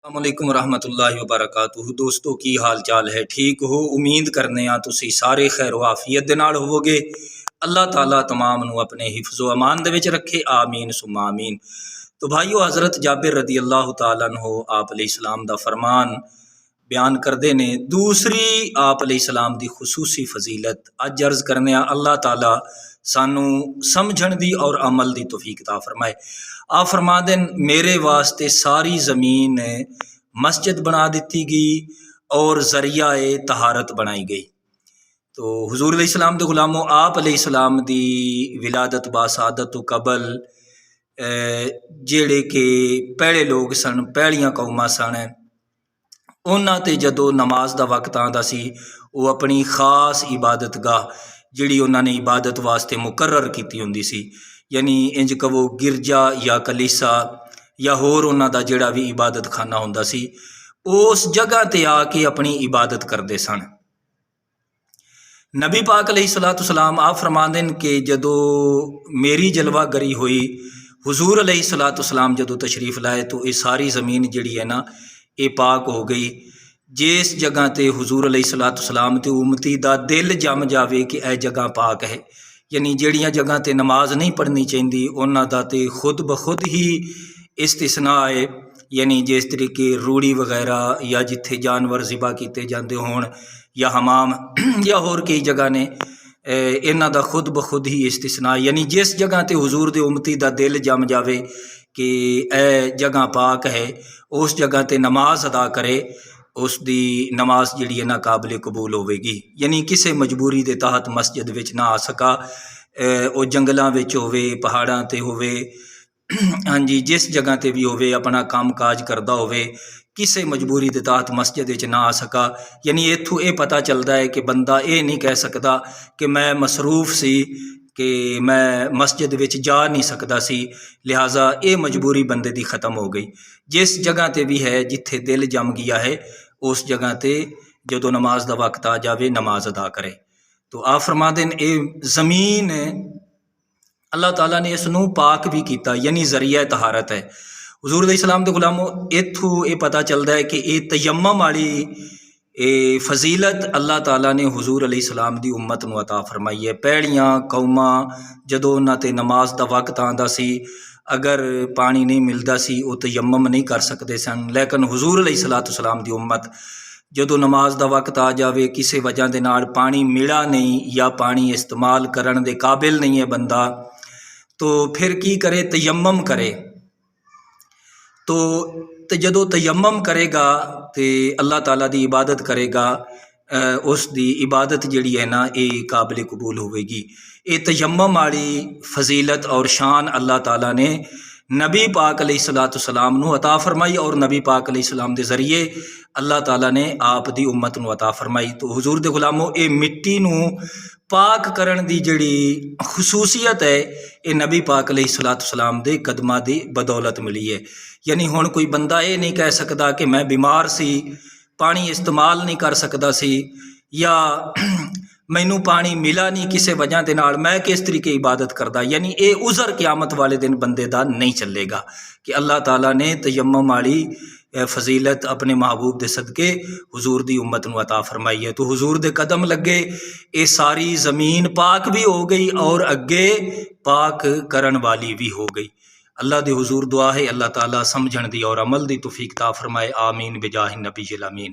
अस्सलामुअलैकुम रहमतुल्लाहि व बरकातुहू। दोस्तों की हाल चाल है? ठीक हो? उम्मीद करने तुसी सारे खैर वाफियत दे नाल होवोगे। अल्लाह ताला तमाम नू अपने हिफ्ज़ो अमान दे विच रखे, आमीन सुम्मा आमीन। तो भाईओ, हज़रत जाबिर रदी अल्लाह ताला अन्हु आप अलैहिस्सलाम दा फरमान बयान करते ने। दूसरी आप अलैहिस्सलाम दी खुसूसी फजीलत अज अर्ज़ करने अल्लाह ताला सानू समझण दी और अमल दी तौफीक अता फरमाए। आप फरमा देन, मेरे वास्ते सारी ज़मीन मस्जिद बना दी गई और ज़रिया तहारत बनाई गई। तो हुज़ूर अलैहिस्सलाम दे गुलामों, आप अलैहिस्सलाम दी विलादत बासादत तो कबल जेड़े के पहले लोग सन, पहलियां कौमां सन, उन्हां ते जदों नमाज दा वक्त आंदा सी, वो अपनी खास इबादत गाह जिहड़ी उन्होंने इबादत वास्ते मुकर्रर की हुंदी सी, यानी इंज कवो गिरजा या कलीसा या होर उन्हां दा जिहड़ा भी इबादत खाना हुंदा सी, उस जगह ते आके अपनी इबादत करते सन। नबी पाक अलैहिस्सलाम आप फरमांदे कि जदों मेरी जलवागरी हुई, हुजूर अलैहिस्सलाम जदों तशरीफ लाए, तो ये सारी ज़मीन जिहड़ी है ना, ये पाक हो गई। जिस जगह ते हुजूर अलैहिस्सलाम ते उम्मती दा दिल जम जावे कि यह जगह पाक है, यानी जिहड़ियां जगह ते नमाज नहीं पढ़नी चाहिए, उन्हां दा ते खुद ब खुद ही इस्तिसना है। यानी जिस तरीके रूड़ी वगैरह या जिथे जानवर ज़िबा किए जाते होण या हमाम या होर कई जगह ने, इन्हां दा खुद ब खुद ही इस्तिसना, यानी जिस जगह ते हुजूर दे उम्मती दा दिल जम जावे कि यह जगह पाक है, उस जगह ते नमाज अदा करे, उसकी नमाज जिहड़ी है ना काबिल कबूल होवेगी। यानी किसी मजबूरी के तहत मस्जिद विच ना आ सका, वो जंगलों में होवे, पहाड़ों ते होवे, हाँ जी, जिस जगह ते भी होवे, अपना काम काज करता होवे, किसी मजबूरी के तहत मस्जिद विच ना आ सका। यानी इत्थों ये पता चलता है कि बंदा ये नहीं कह सकता कि मैं मसरूफ सी, कि मैं मस्जिद विच जा नहीं सकता सी, लिहाजा ये मजबूरी बंदे दी ख़त्म हो गई। जिस जगह ते भी है, जिथे दिल जम गया है, उस जगह ते जदों नमाज का वक्त आ जाए, नमाज अदा करे। तो आप फरमा देन, ये ज़मीन अल्लाह ताला ने इसनू पाक भी किया, यानी ज़रिया तहारत है। हुज़ूर अलैहिस्सलाम दे गुलामों, इत्थों ये पता चलता है कि ये तयम्मुम वाली फजीलत अल्लाह ताला ने हुजूर अलैहिस्सलाम दी उम्मत नू अता फरमाई है। पहलियां कौमां जदों उन्हां ते नमाज दा वक्त आंदा सी, अगर पानी नहीं मिलता सी, वो तयम्मुम नहीं कर सकते सन। लेकिन हुजूर अलैहिस्सलाम दी उम्मत जदों नमाज दा वक्त आ जाए, किसी वजह के नाल पानी मिला नहीं या पानी इस्तेमाल करन दे काबिल नहीं है बंदा, तो फिर की करे? तयम्मुम करे। तो जदों तयम्मुम करेगा तो अल्लाह ताला दी इबादत करेगा, उसकी इबादत जिहड़ी है ना, ये काबिल कबूल होवेगी। ये तयम्मुम वाली फजीलत और शान अल्लाह ताला ने नबी पाक अलैहिस्सलाम नू अता फरमाई, और नबी पाक अलैहिस्सलाम दे ज़रिए अल्लाह ताला ने आप दी उम्मत नू अता फरमाई। तो हुजूर दे गुलामों, ये मिट्टी नू पाक करन दी जिहड़ी खसूसियत है, ये नबी पाक अलैहिस्सलाम दे कदमां दी बदौलत मिली है। यानी हुण कोई बंदा ये नहीं कह सकता कि मैं बीमार सी, पानी इस्तेमाल नहीं कर सकता सी, या मैनू पानी मिला नहीं किसी वजह के नाल, मैं किस तरीके इबादत करता। यानी ये उज़र क़यामत वाले दिन बंदे दा नहीं चलेगा कि अल्लाह ताला ने तयम्मुम वाली फजीलत अपने महबूब दे सदके हुजूर दी उम्मत नू अता फरमाई है। तो हुजूर दे कदम लगे, ये सारी ज़मीन पाक भी हो गई और अगे पाक करन वाली भी हो गई। अल्लाह दे हुजूर दुआ है, अल्लाह ताला समझण दी और अमल दी तौफीक अता फरमाए, आमीन बिजाहि नबी अमीन।